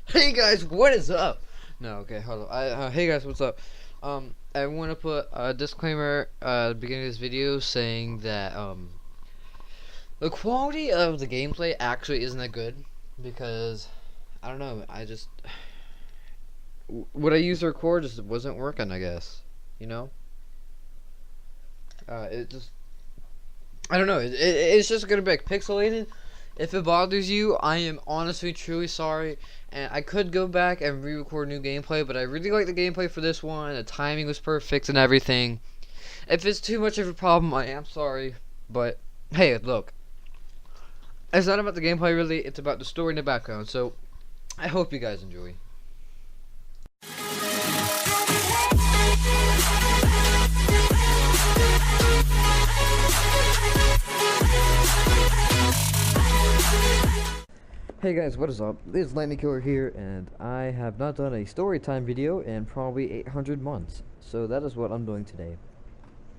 Hey guys, what is up? No, okay, hold on. Hey guys, what's up? I want to put a disclaimer at the beginning of this video saying that the quality of the gameplay actually isn't that good because I don't know. What I used to record just wasn't working. I guess you know. It just I don't know. It's just gonna be like pixelated. If it bothers you, I am honestly truly sorry. And I could go back and re-record new gameplay, but I really like the gameplay for this one. The timing was perfect and everything. If it's too much of a problem, I am sorry. But hey, look, it's not about the gameplay really. It's about the story in the background. So I hope you guys enjoy. Hey guys, what is up? This is Lightning Killer here, and I have not done a story time video in probably 800 months. So that is what I'm doing today.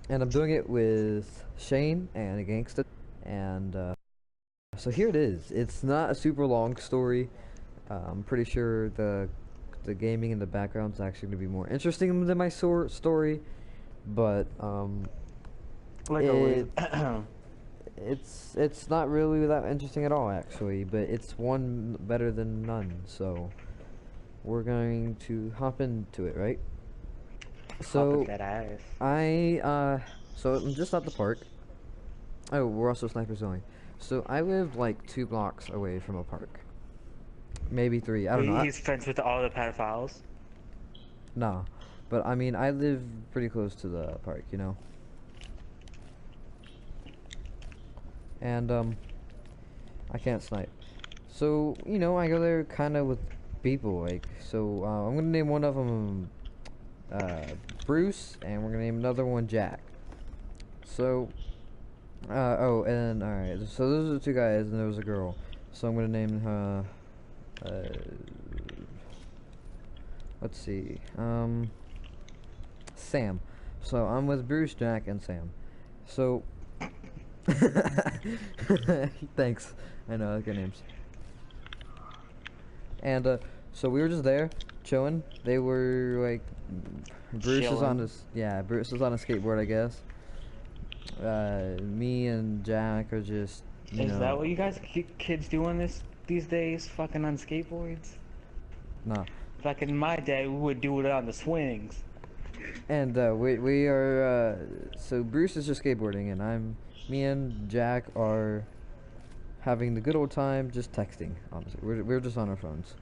And I'm doing it with Shane and a GANSTA. And so here it is. It's not a super long story. I'm pretty sure the gaming in the background is actually going to be more interesting than my story. But Like always. it's not really that interesting at all, actually, but it's one better than none, so we're going to hop into it, right? So that ass. so I'm just at the park. Oh, we're also sniper zoning. So I live like 2 blocks away from a park, maybe 3. I don't know. He's friends with all the pedophiles. Nah, but I mean I live pretty close to the park, you know. And I can't snipe. So, you know, I go there kind of with people, like, so I'm gonna name one of them Bruce, and we're gonna name another one Jack. So, oh, and alright, so those are the 2 guys, and there was a girl. So I'm gonna name her, let's see, Sam. So I'm with Bruce, Jack, and Sam. So, thanks. I know, good names. And so we were just there, chilling. They were like, Bruce is on his, yeah, Bruce is on a skateboard, I guess. Me and Jack are just, you know. Is that what you guys kids doing these days? Fucking on skateboards? No. Back in my day, we would do it on the swings. And we are so Bruce is just skateboarding, and me and Jack are having the good old time just texting. Honestly, we're just on our phones.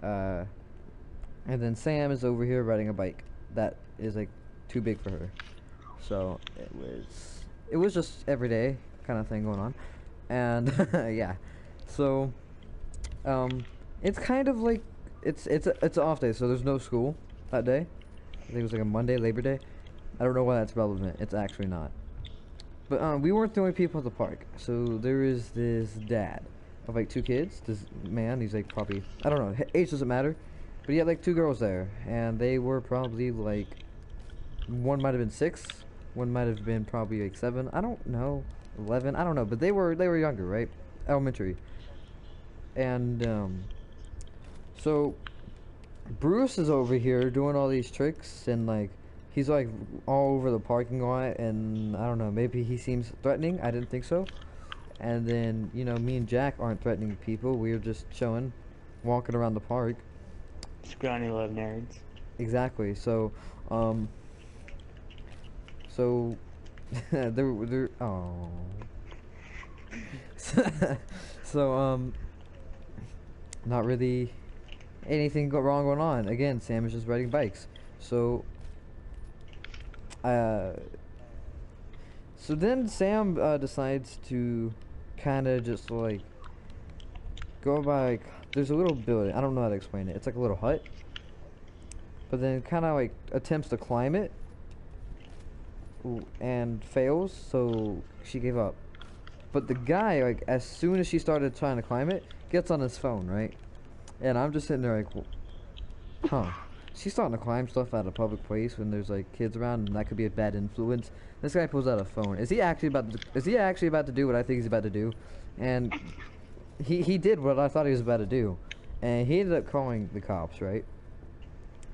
And then Sam is over here riding a bike that is like too big for her. So it was just everyday kind of thing going on, and yeah. So it's kind of like it's an off day, so there's no school that day. I think it was like a Monday, Labor Day. I don't know why that's relevant. It's actually not. But we weren't the only people at the park. So there is this dad of like 2 kids. This man, he's like probably, I don't know, age doesn't matter. But he had like 2 girls there, and they were probably like, one might have been 6, one might have been probably like 7. I don't know, 11. I don't know, but they were younger, right? Elementary. And so Bruce is over here doing all these tricks, and like he's like all over the parking lot, and I don't know, maybe he seems threatening. I didn't think so. And then, you know, me and Jack aren't threatening people. We're just chilling, walking around the park. Scrawny love nerds. Exactly. So so they're oh so not really anything wrong going on. Again, Sam is just riding bikes. So so then Sam decides to kind of just like go by, like, there's a little building. I don't know how to explain it. It's like a little hut, but then kind of like attempts to climb it and fails, so she gave up. But the guy, like, as soon as she started trying to climb it, gets on his phone, right? And I'm just sitting there like, huh. She's starting to climb stuff at a public place when there's like kids around, and that could be a bad influence. This guy pulls out a phone. Is he actually about to do what I think he's about to do? And he did what I thought he was about to do. and he ended up calling the cops, right?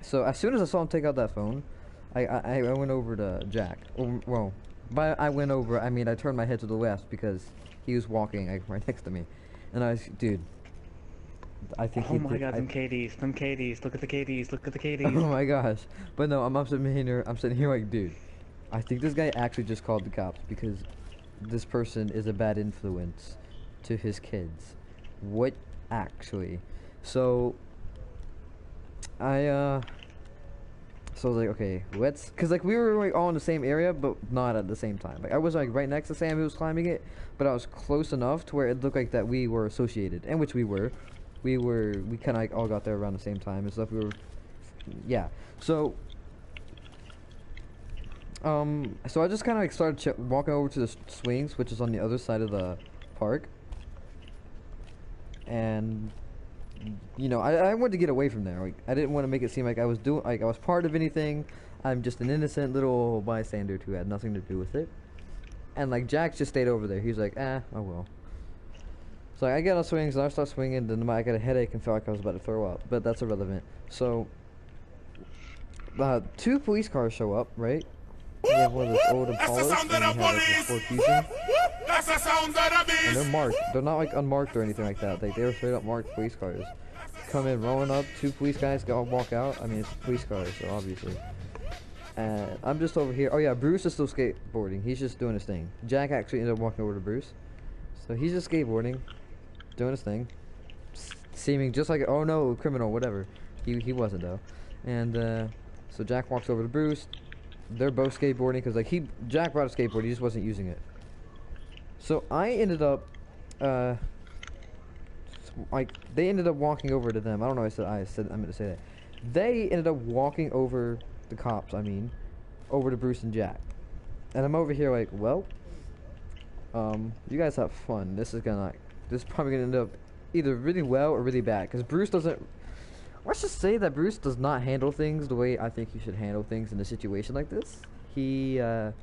So as soon as I saw him take out that phone, I went over to Jack. Well, by I went over, I mean I turned my head to the left because he was walking like right next to me, and I was, dude. I think. Oh my god, them KDs, look at the KDs, look at the KDs. Oh my gosh, but no, I'm sitting here like, dude, I think this guy actually just called the cops because this person is a bad influence to his kids. What actually? So I so I was like, okay, let's, cause like we were like all in the same area, but not at the same time. Like I was like right next to Sam who was climbing it, but I was close enough to where it looked like that we were associated, and which we were. We kind of like all got there around the same time and stuff. We were, yeah. So so I just kind of like started walking over to the swings, which is on the other side of the park, and you know, I wanted to get away from there. Like, I didn't want to make it seem like I was part of anything. I'm just an innocent little bystander who had nothing to do with it. And like Jack just stayed over there. He's like, oh well. So I get on swings and I start swinging, then I got a headache and felt like I was about to throw up. But that's irrelevant. So 2 police cars show up, right? We have one of those old Impalas, and we have like this Ford Fusion. And they're marked. They're not like unmarked or anything like that. They were straight up marked police cars. Come in rolling up, 2 police guys go walk out. I mean, it's police cars, so obviously. And I'm just over here. Oh yeah, Bruce is still skateboarding. He's just doing his thing. Jack actually ended up walking over to Bruce. So he's just skateboarding, doing his thing. Seeming just like, oh no, criminal, whatever. He wasn't though. And so Jack walks over to Bruce. They're both skateboarding because like Jack brought a skateboard, he just wasn't using it. So I ended up like they ended up walking over to them. I don't know. I meant to say that. They ended up walking over the cops. I mean, over to Bruce and Jack. And I'm over here like, well, you guys have fun. This is probably gonna end up either really well or really bad because Bruce doesn't. Let's just say that Bruce does not handle things the way I think you should handle things in a situation like this. He, you know,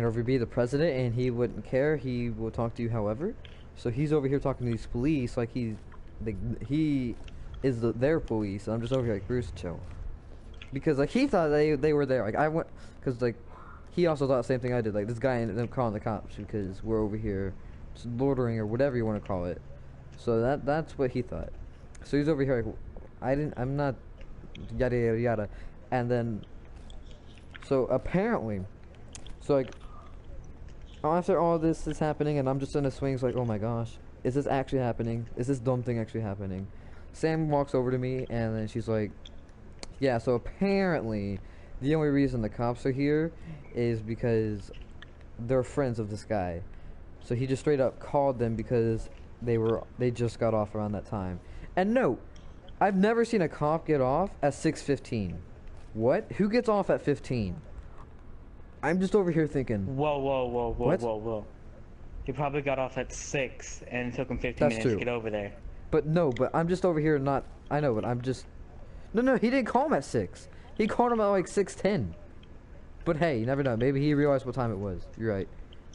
if you be the president and he wouldn't care, he will talk to you however. So he's over here talking to these police like he is their police. And I'm just over here like, Bruce, chill. Because like he thought they were there. Like I went, because like he also thought the same thing I did. Like this guy ended up calling the cops because we're over here just loitering or whatever you want to call it. So that's what he thought. So he's over here like, I'm not, yada yada yada. And then, so apparently, so like, after all this is happening and I'm just in the swings like, oh my gosh, is this actually happening? Is this dumb thing actually happening? Sam walks over to me and then she's like, yeah, so apparently the only reason the cops are here is because they're friends of this guy. So he just straight up called them because they just got off around that time. And no, I've never seen a cop get off at 6:15. What? Who gets off at 15? I'm just over here thinking. Whoa. He probably got off at 6 and it took him 15 minutes to get over there. But no, but I'm just over here not. I know, but I'm just. No, he didn't call him at 6. He called him at like 6:10. But hey, you never know. Maybe he realized what time it was. You're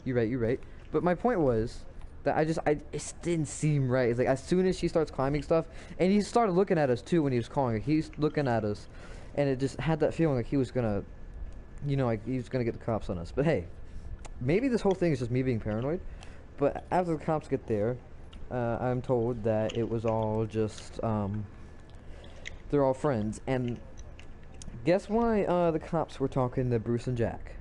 right. But my point was that it didn't seem right. It's like as soon as she starts climbing stuff, and he started looking at us too when he was calling. He's looking at us, and it just had that feeling like he was gonna, you know, like he was gonna get the cops on us. But hey, maybe this whole thing is just me being paranoid. But after the cops get there, I'm told that it was all just they're all friends. And guess why the cops were talking to Bruce and Jack?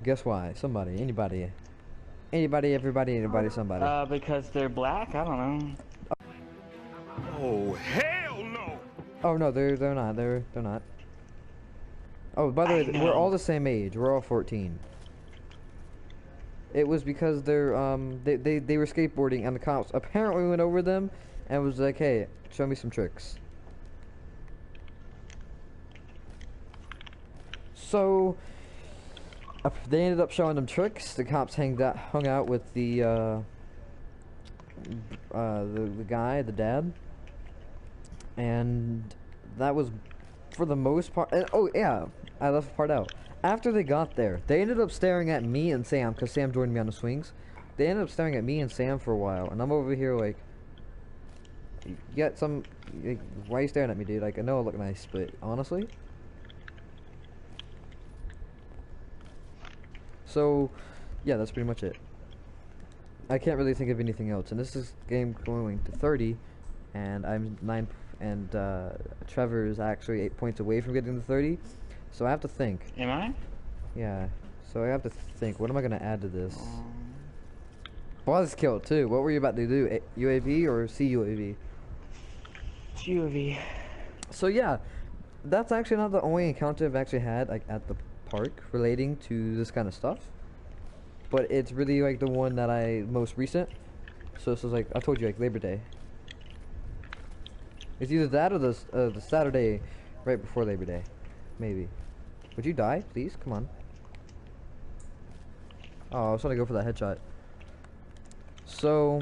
Guess why? Somebody, anybody, everybody, somebody. Because they're black? I don't know. Oh, hell no! Oh no, they're not. They're not. Oh, by the way, we're all the same age. We're all 14. It was because they were skateboarding and the cops apparently went over them and was like, "Hey, show me some tricks." So they ended up showing them tricks. The cops hung out with the guy, the dad, and that was for the most part. And, oh yeah, I left the part out. After they got there, they ended up staring at me and Sam, because Sam joined me on the swings. They ended up staring at me and Sam for a while, and I'm over here like, You got some. Like, why are you staring at me, dude? Like, I know I look nice, but honestly. So, yeah, that's pretty much it. I can't really think of anything else. And this is game going to 30, and I'm 9, and Trevor is actually 8 points away from getting to 30. So I have to think. Am I? Yeah. So I have to think. What am I gonna add to this? Buzzkill too. What were you about to do? UAV or CUAV? UAV. So yeah, that's actually not the only encounter I've actually had like at the park relating to this kind of stuff. But it's really like the one that I most recent. So this was like I told you, like Labor Day. It's either that or the Saturday right before Labor Day, maybe. Would you die, please? Come on. Oh, I was trying to go for that headshot. So,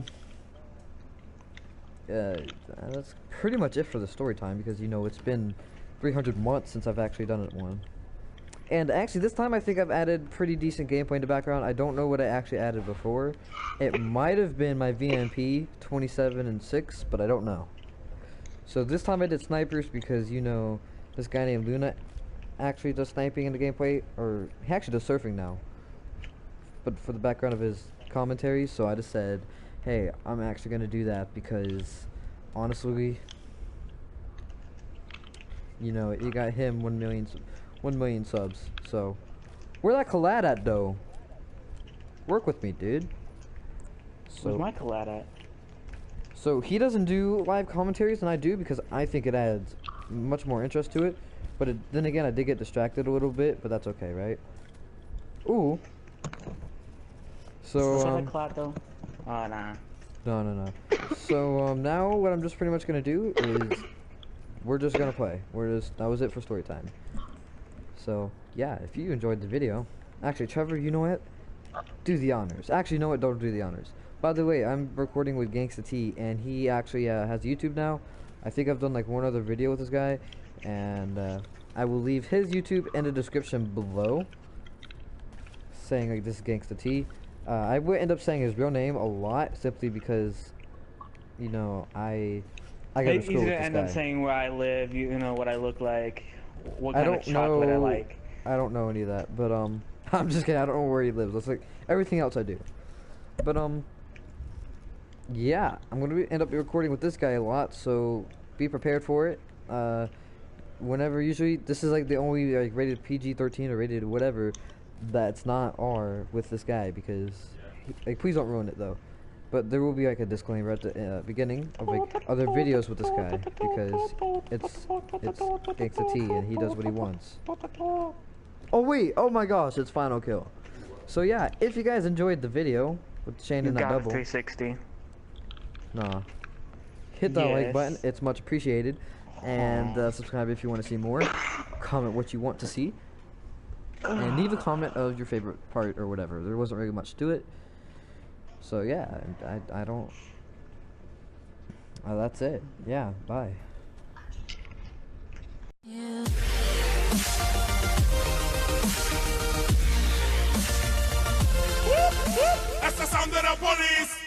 that's pretty much it for the story time because, you know, it's been 300 months since I've actually done it one. And actually, this time I think I've added pretty decent gameplay in the background. I don't know what I actually added before. It might have been my VMP 27 and 6, but I don't know. So this time I did snipers because, you know, this guy named Luna actually does sniping in the gameplay, or he actually does surfing now. But for the background of his commentary, so I just said, hey, I'm actually gonna do that because honestly, you know, you got him 1 million subs. So where that collab at though? Work with me, dude. So Where's my collab at? so he doesn't do live commentaries and I do because I think it adds much more interest to it. But then again, I did get distracted a little bit, but that's okay, right? Ooh. So, Is that a collab though? Oh, nah. No. So, now what I'm just pretty much gonna do is we're just gonna play. That was it for story time. So, yeah, if you enjoyed the video, actually, Trevor, you know what? Do the honors. Actually, you know what? Don't do the honors. By the way, I'm recording with GANSTA T, and he actually has YouTube now. I think I've done like one other video with this guy, and I will leave his YouTube in the description below, saying like this is GANSTA T. I would end up saying his real name a lot simply because, you know, I got to screw with this guy. He's gonna end up saying where I live, you know, what I look like, what kind of chocolate I like. I don't know any of that, but I'm just kidding. I don't know where he lives. That's like everything else I do. But yeah, I'm gonna end up recording with this guy a lot, so be prepared for it. Whenever, usually this is like the only like rated PG-13 or rated whatever that's not R with this guy because like please don't ruin it though. But there will be like a disclaimer at the beginning of like other videos with this guy because it's GANSTA T and he does what he wants. Oh wait, oh my gosh, it's final kill. So yeah, if you guys enjoyed the video with Shane and that double, 360. nah, hit that like button, it's much appreciated, and subscribe if you want to see more. Comment what you want to see, and leave a comment of your favorite part or whatever. There wasn't really much to it, so yeah, I don't. That's it. Yeah, bye. Yeah. That's the sound of the police.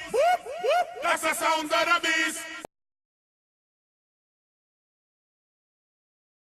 That's the sound of the beast.